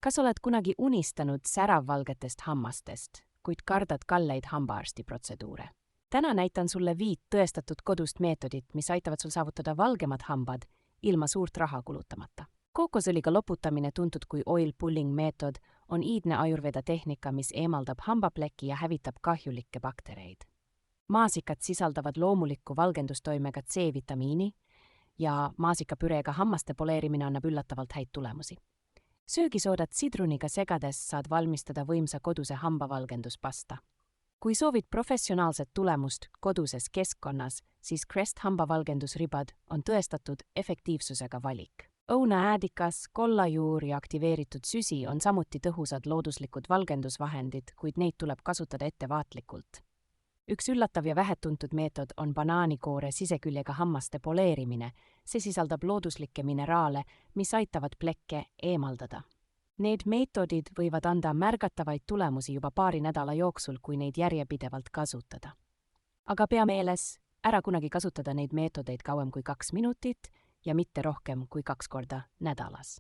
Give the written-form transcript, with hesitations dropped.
Kas oled kunagi unistanud säravvalgetest hammastest, kuid kardad kalleid hambaarstiprotseduure? Täna näitan sulle 5 tõestatud kodust meetodit, mis aitavad sul saavutada valgemad hambad ilma suurt raha kulutamata. Kookosõliga loputamine, tuntud kui oil pulling meetod, on iidne ajurveda tehnika, mis eemaldab hambapleki ja hävitab kahjulikke baktereid. Maasikad sisaldavad loomulikku valgendustoimega C-vitamiini ja maasikapüreega hammaste poleerimine annab üllatavalt häid tulemusi. Söögisoodat sidruniga segades saad valmistada võimsa koduse hambavalgenduspasta. Kui soovid professionaalset tulemust koduses keskkonnas, siis Crest hambavalgendusribad on tõestatud efektiivsusega valik. Õunaäädikas, kollajuur ja aktiveeritud süsi on samuti tõhusad looduslikud valgendusvahendid, kuid neid tuleb kasutada ettevaatlikult. Üks üllatav ja vähetuntud meetod on banaanikoore siseküljega hammaste poleerimine. See sisaldab looduslikke mineraale, mis aitavad plekke eemaldada. Need meetodid võivad anda märgatavaid tulemusi juba paari nädala jooksul, kui neid järjepidevalt kasutada. Aga pea meeles, ära kunagi kasutada neid meetodeid kauem kui 2 minutit ja mitte rohkem kui 2 korda nädalas.